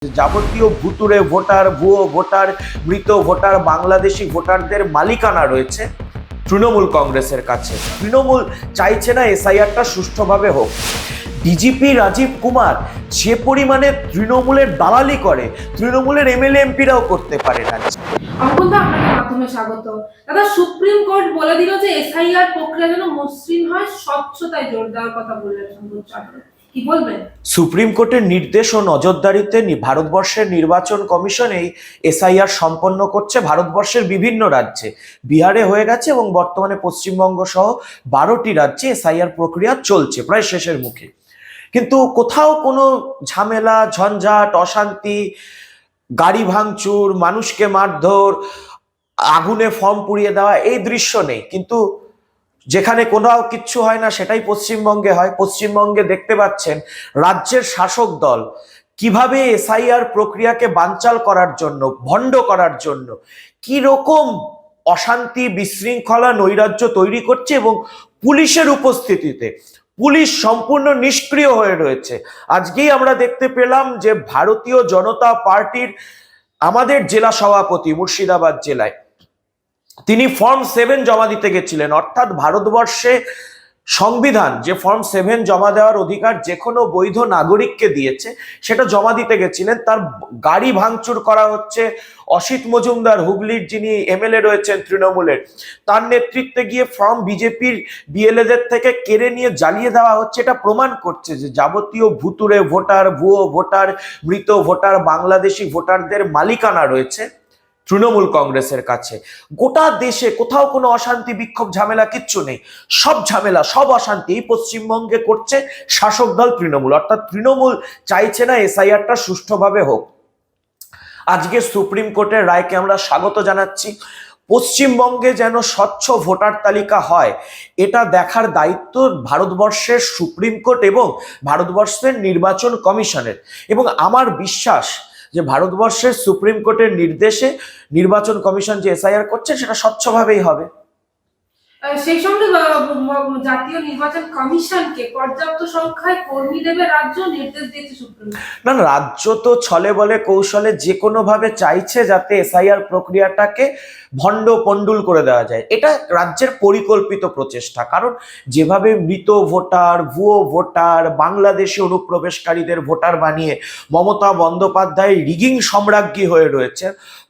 যাবতীয় ভুতুরে ভোটার, ভুয়ো ভোটার, মৃত ভোটার, বাংলাদেশি ভোটারদের মালিকানা রয়েছে তৃণমূল কংগ্রেসের কাছে। তৃণমূল চাইছে না এসআইআরটা সুষ্ঠুভাবে হোক। ডিজিপি রাজীব কুমার যে পরিমাণে তৃণমূলের দালালি করে, তৃণমূলের এমএলএ এমপিরাও করতে পারে না। অঙ্কনদা, আপনাকে মাধ্যমে স্বাগত। দাদা, সুপ্রিম কোর্ট বলে দিল যে এসআইআর প্রক্রিয়া যেন মসৃণ হয়, স্বচ্ছতায় জোর দেওয়ার কথা বললেন সর্বোচ্চ আদালত। কি বলবেন? সুপ্রিম কোর্টের নির্দেশ ও নজরদারিতে ভারতবর্ষের নির্বাচন কমিশন এই এসআইআর সম্পন্ন করছে ভারতবর্ষের বিভিন্ন রাজ্যে। বিহারে হয়ে গেছে এবং বর্তমানে পশ্চিমবঙ্গ সহ 12টি রাজ্যে এসআইআর প্রক্রিয়া চলছে, প্রায় শেষের মুখে। কিন্তু কোথাও কোনো ঝামেলা, ঝঞ্ঝাট, অশান্তি, গাড়ি ভাঙচুর, মানুষকে মারধর, আগুনে ফর্ম পুড়িয়ে দেওয়া, এই দৃশ্য নেই। কিন্তু যেখানে কোনো কিচ্ছু হয় না সেটাই পশ্চিমবঙ্গে হয়। পশ্চিমবঙ্গে দেখতে পাচ্ছেন রাজ্যের শাসক দল কিভাবে এসআইআর প্রক্রিয়াকে বানচাল করার জন্য, ভণ্ড করার জন্য কি রকম অশান্তি, বিশৃঙ্খলা, নৈরাজ্য তৈরি করছে এবং পুলিশের উপস্থিতিতে পুলিশ সম্পূর্ণ নিষ্ক্রিয় হয়ে রয়েছে। আজকেই আমরা দেখতে পেলাম যে ভারতীয় জনতা পার্টির আমাদের জেলা সভাপতি মুর্শিদাবাদ জেলায় তিনি ফর্ম 7 জমা দিতে গেছিলেন। অর্থাৎ ভারতবর্ষে সংবিধান যে ফর্ম 7 জমা দেওয়ার অধিকার যে কোনো বৈধ নাগরিককে দিয়েছে, সেটা জমা দিতে গেছিলেন। তার গাড়ি ভাঙচুর করা হচ্ছে। অসিত মজুমদার, হুগলির যিনি এমএলএ রয়েছেন তৃণমূলের, তার নেতৃত্বে গিয়ে ফর্ম বিজেপির বিএলএদের থেকে কেড়ে নিয়ে জ্বালিয়ে দেওয়া হচ্ছে। এটা প্রমাণ করছে যে যাবতীয় ভুতুরে ভোটার, ভুয়ো ভোটার, মৃত ভোটার, বাংলাদেশি ভোটারদের মালিকানা রয়েছে তৃণমূল কংগ্রেসের কাছে। গোটা দেশে কোথাও কোনো অশান্তি, বিক্ষোভ, ঝামেলা কিচ্ছু নেই। সব ঝামেলা, সব অশান্তি এই পশ্চিমবঙ্গে করছে শাসক দল তৃণমূল। অর্থাৎ তৃণমূল চাইছে না এসআইআরটা সুষ্ঠুভাবে হোক। আজকে সুপ্রিম কোর্টের রায়কে আমরা স্বাগত জানাচ্ছি। পশ্চিমবঙ্গে যেন স্বচ্ছ ভোটার তালিকা হয়, এটা দেখার দায়িত্ব ভারতবর্ষের সুপ্রিম কোর্ট এবং ভারতবর্ষের নির্বাচন কমিশনের। এবং আমার বিশ্বাস যে ভারতবর্ষের সুপ্রিম কোর্টের নির্দেশে নির্বাচন কমিশন যে এসআইআর করছে সেটা স্বচ্ছভাবেই হবে। সেই সঙ্গে জাতীয় নির্বাচন কমিশনকে পর্যাপ্ত সংখ্যায় কর্মী দেবে রাজ্য, নির্দেশ দিয়েছে সুপ্রিম কোর্ট। না, রাজ্য তো ছলে বলে কৌশলে যে কোনো ভাবে চাইছে যাতে এসআইআর প্রক্রিয়াটাকে ভণ্ড পণ্ডুল করে দেওয়া যায়। এটা রাজ্যের পরিকল্পিত প্রচেষ্টা। কারণ যেভাবে মৃত ভোটার, ভুয়ো ভোটার, বাংলাদেশি অনুপ্রবেশকারীদের ভোটার বানিয়ে মমতা বন্দ্যোপাধ্যায় রিগিং সম্রাজ্ঞী হয়ে রয়েছে,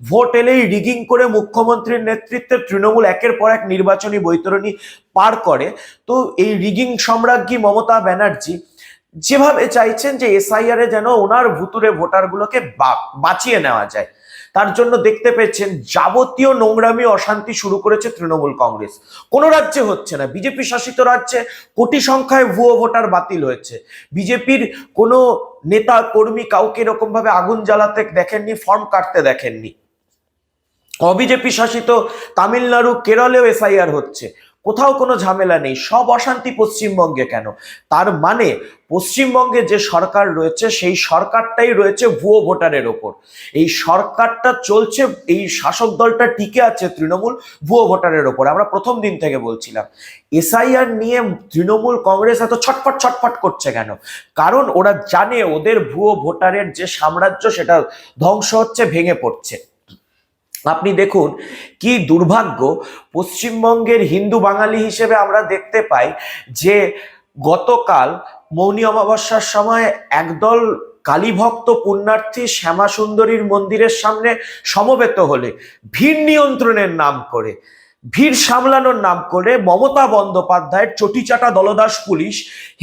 ভোট এলেই রিগিং করে মুখ্যমন্ত্রীর নেতৃত্বে তৃণমূল একের পর এক নির্বাচনী বৈতরণী পার করে। তো এই রিগিং সম্রাজ্ঞী মমতা ব্যানার্জি যেভাবে চাইছেন যে এসআইআর এ যেন ওনার ভুতুরে ভোটারগুলোকে বাঁচিয়ে নেওয়া যায়, তার জন্য দেখতে পেয়েছেন যাবতীয় নোংরামি, অশান্তি শুরু করেছে তৃণমূল কংগ্রেস। কোন রাজ্যে হচ্ছে না। বিজেপি শাসিত রাজ্যে কোটি সংখ্যায় ভুয়ো ভোটার বাতিল হয়েছে। বিজেপির কোনো নেতা কর্মী কাউকে এরকম ভাবে আগুন জ্বালাতে দেখেননি, ফর্ম কাটতে দেখেননি। অবিজেপি শাসিত তামিলনাড়ু, কেরলেও এসআইআর হচ্ছে, কোথাও কোনো ঝামেলা নেই। সব অশান্তি পশ্চিমবঙ্গে কেন? তার মানে পশ্চিমবঙ্গে যে সরকার রয়েছে সেই সরকারটাই রয়েছে ভুয়ো ভোটারের ওপর। এই সরকারটা চলছে, এই শাসক দলটা টিকে আছে তৃণমূল ভুয়ো ভোটারের ওপর। আমরা প্রথম দিন থেকে বলছিলাম এসআইআর নিয়ে তৃণমূল কংগ্রেস এত ছটফট ছটফট করছে কেন? কারণ ওরা জানে ওদের ভুয়ো ভোটারের যে সাম্রাজ্য সেটা ধ্বংস হচ্ছে, ভেঙে পড়ছে। আপনি দেখুন কি দুর্ভাগ্য, পশ্চিমবঙ্গের হিন্দু বাঙালি হিসেবে আমরা দেখতে পাই যে গতকাল মৌনী অমাবস্যার সময় একদল কালীভক্ত পুণ্যার্থী শ্যামা সুন্দরীর মন্দিরের সামনে সমবেত হলে ভিড় নিয়ন্ত্রণের নাম করে, ভিড় সামলানোর নাম করে মমতা বন্দ্যোপাধ্যায়ের চটিচাটা দলদাস পুলিশ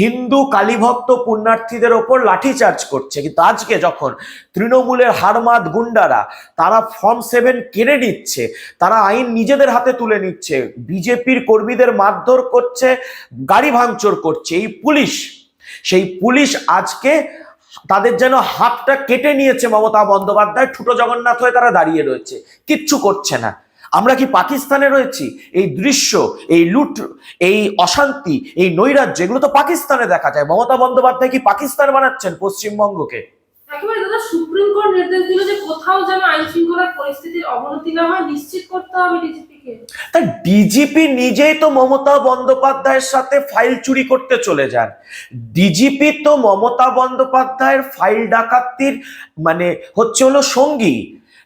হিন্দু কালীভক্ত পুণ্যার্থীদের ওপর লাঠিচার্জ করছে। কিন্তু আজকে যখন তৃণমূলের হারমাদ গুন্ডারা তারা ফর্ম 7 কেড়ে নিচ্ছে, তারা আইন নিজেদের হাতে তুলে নিচ্ছে, বিজেপির কর্মীদের মারধর করছে, গাড়ি ভাঙচুর করছে, এই পুলিশ, সেই পুলিশ আজকে তাদের যেন হাতটা কেটে নিয়েছে মমতা বন্দ্যোপাধ্যায়, ঠুটো জগন্নাথ হয়ে তারা দাঁড়িয়ে রয়েছে, কিচ্ছু করছে না। আমরা কি পাকিস্তানে রয়েছি? এই দৃশ্য, এই লুট, এই অশান্তি, এই নৈরাজ্য, এগুলো তো পাকিস্তানে দেখা যায়। মমতা বন্দ্যোপাধ্যায় কি পাকিস্তান বানাচ্ছেন পশ্চিমবঙ্গকে? একেবারে দাদা, সুপ্রিম কোর্ট নির্দেশ দিল যে কোথাও যেন আইন শৃঙ্খলার পরিস্থিতির অবনতি না হয়, নিশ্চিত করতে হবে ডিজিপি। তা ডিজিপি নিজেই তো মমতা বন্দ্যোপাধ্যায়ের সাথে ফাইল চুরি করতে চলে যান। ডিজিপি তো মমতা বন্দ্যোপাধ্যায়ের ফাইল ডাকাতির মানে হচ্ছে হলো সঙ্গী।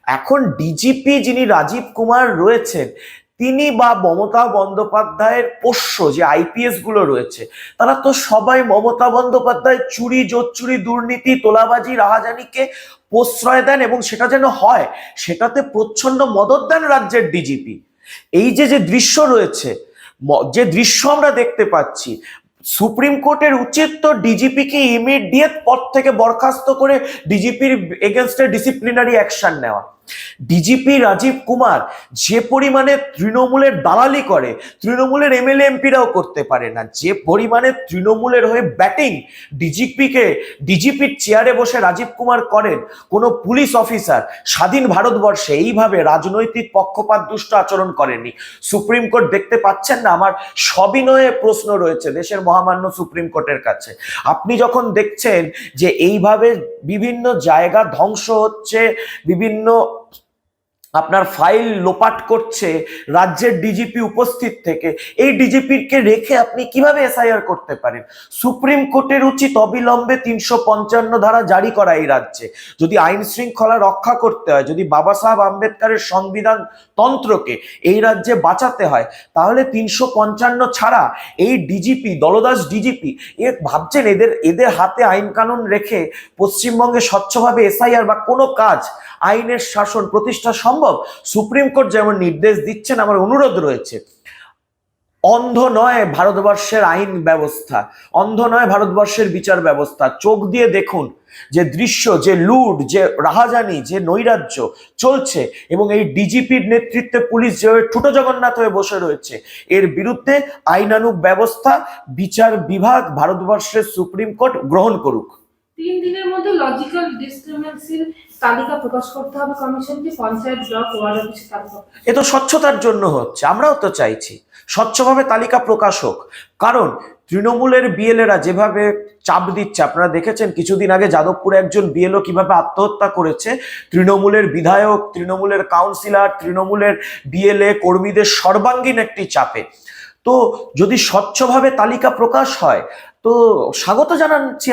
এখন ডিজিপি যিনি রাজীব কুমার রয়েছেন, তিনি বা মমতা বন্দ্যোপাধ্যায়ের পোষ্য যে আইপিএস গুলো রয়েছে, তারা তো সবাই মমতা বন্দ্যোপাধ্যায় চুরি, জোচ্চুরি, দুর্নীতি, তোলাবাজি, রাহাজানিকে প্রশ্রয় দেন এবং সেটা যেন হয় সেটাতে প্রচ্ছন্ন মদত দেন রাজ্যের ডিজিপি। এই যে যে দৃশ্য রয়েছে, যে দৃশ্য আমরা দেখতে পাচ্ছি, সুপ্রিম কোর্টের উচিত তো ডিজিপিকে ইমিডিয়েট পদ থেকে বরখাস্ত করে ডিজিপির এগেনস্টে ডিসিপ্লিনারি অ্যাকশন নেওয়া। ডিজিপি রাজীব কুমার যে পরিমাণে তৃণমূলের দালালি করে, তৃণমূলের এমএলএ এমপিরাও করতে পারে না। যে পরিমাণে তৃণমূলের হয়ে ব্যাটিং ডিজিপির চেয়ারে বসে রাজীব কুমার করেন, কোনো পুলিশ অফিসার স্বাধীন ভারতবর্ষে এইভাবে রাজনৈতিক পক্ষপাত দুষ্ট আচরণ করেনি। সুপ্রিম কোর্ট দেখতে পাচ্ছেন না? আমার সবিনয়ে প্রশ্ন রয়েছে দেশের মহামান্য সুপ্রিম কোর্টের কাছে। আপনি যখন দেখছেন যে এইভাবে বিভিন্ন জায়গা ধ্বংস হচ্ছে, বিভিন্ন আপনার ফাইল লোপাট করছে রাজ্যের ডিজিপি উপস্থিত থেকে, এই ডিজিপিকে রেখে আপনি কিভাবে এসআইআর করতে পারেন? সুপ্রিম কোর্টের উচিত অবিলম্বে 355 ধারা জারি করা এই রাজ্যে। যদি আইন শৃঙ্খলা রক্ষা করতে হয়, যদি বাবা সাহেব আম্বেদকরের সংবিধান তন্ত্রকে এই রাজ্যে বাঁচাতে হয়, তাহলে 355 ছাড়া এই ডিজিপি, দলদাস ডিজিপি, ভাবছেন এদের হাতে আইন কানুন রেখে পশ্চিমবঙ্গে স্বচ্ছভাবে এসআইআর বা কোনো কাজ, আইনের শাসন প্রতিষ্ঠা সম্ভব? সুপ্রিম কোর্ট যেমন নির্দেশ দিচ্ছেন, আমার অনুরোধ রয়েছে, অন্ধ নয় ভারতবর্ষের আইন ব্যবস্থা, অন্ধ নয় ভারতবর্ষের বিচার ব্যবস্থা। চোখ দিয়ে দেখুন যে দৃশ্য, যে লুট, যে রাহাজানি, যে নৈরাজ্য চলছে, এবং এই ডিজিপির নেতৃত্বে পুলিশ যেভাবে ঠুটো জগন্নাথ হয়ে বসে রয়েছে, এর বিরুদ্ধে আইনানুগ ব্যবস্থা বিচার বিভাগ, ভারতবর্ষের সুপ্রিম কোর্ট গ্রহণ করুক। 3 দিনের মধ্যে লজিক্যাল ডিসক্রিমিনেন্সির তালিকা প্রকাশ করতে হবে কমিশনকে, পঞ্চায়েত, ব্লক, ওয়ার্ড অফিসে তালিকা। এ তো স্বচ্ছতার জন্য হচ্ছে, আমরাও তো চাইছি স্বচ্ছভাবে তালিকা প্রকাশ হোক। কারণ তৃণমূলের বিএলএরা যেভাবে চাপ দিচ্ছে, আপনারা দেখেছেন কিছুদিন আগে যাদবপুরে একজন বিএলও কিভাবে আত্মহত্যা করেছে, তৃণমূলের বিধায়ক, তৃণমূলের কাউন্সিলর, তৃণমূলের বিএলএ কর্মীদের সর্বাঙ্গীন একটি চাপে। তো যদি স্বচ্ছভাবে তালিকা প্রকাশ হয় তো স্বাগত জানাচ্ছি।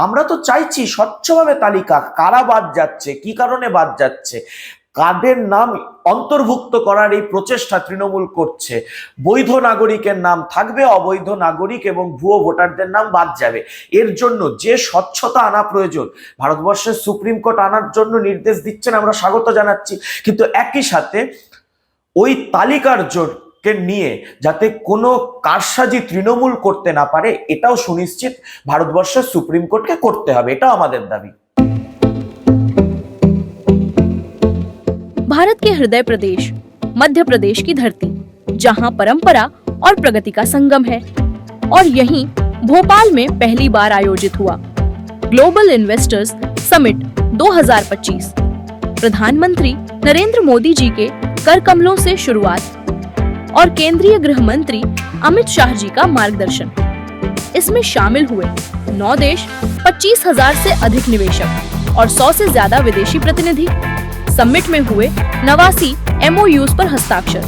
আমরা তো চাইছি স্বচ্ছভাবে তালিকা, কারা বাদ যাচ্ছে, কি কারণে বাদ যাচ্ছে, কাদের নাম অন্তর্ভুক্ত করার এই প্রচেষ্টা তৃণমূল করছে। বৈধ নাগরিকের নাম থাকবে, অবৈধ নাগরিক এবং ভুয়ো ভোটারদের নাম বাদ যাবে। এর জন্য যে স্বচ্ছতা আনা প্রয়োজন, ভারতবর্ষের সুপ্রিম কোর্ট আনার জন্য নির্দেশ দিচ্ছেন, আমরা স্বাগত জানাচ্ছি। কিন্তু একই সাথে ওই তালিকার কে নিয়ে যাতে কোনো কারসাজি তৃণমূল করতে না পারে, এটাও সুনিশ্চিত ভারতবর্ষের সুপ্রিম কোর্টকে করতে হবে, এটা আমাদের দাবি। भारत के हृदय प्रदेश मध्य प्रदेश की धरती, जहां परंपरा और प्रगति का संगम है, और यहीं भोपाल में पहली बार आयोजित हुआ ग्लोबल इन्वेस्टर्स समिट 2025। प्रधानमंत्री नरेंद्र मोदी जी के कर कमलों से शुरुआत और केंद्रीय गृह मंत्री अमित शाह जी का मार्गदर्शन। इसमें शामिल हुए 9 देश, 25,000 से अधिक निवेशक और 100 से ज्यादा विदेशी प्रतिनिधि। समिट में हुए 89 MOUs पर हस्ताक्षर,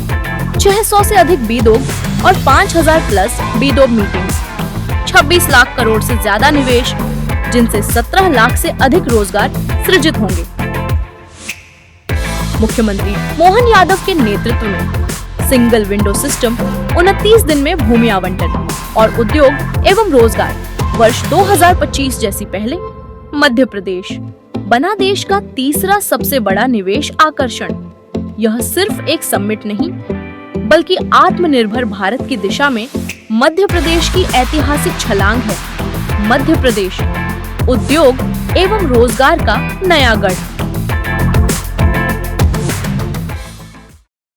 600 से अधिक बीदोग और 5,000 प्लस बीदोग मीटिंग्स, 26 लाख करोड़ से ज्यादा निवेश, जिनसे 17 लाख से अधिक रोजगार सृजित होंगे। मुख्यमंत्री मोहन यादव के नेतृत्व में सिंगल विंडो सिस्टम, 29 दिन में भूमि आवंटन और उद्योग एवं रोजगार, वर्ष 2025 जैसी पहले मध्य प्रदेश बना देश का तीसरा सबसे बड़ा निवेश आकर्षण। यह सिर्फ एक समिट नहीं, बल्कि आत्मनिर्भर भारत की दिशा में मध्य प्रदेश की ऐतिहासिक छलांग है। मध्य प्रदेश उद्योग एवं रोजगार का नया गढ़।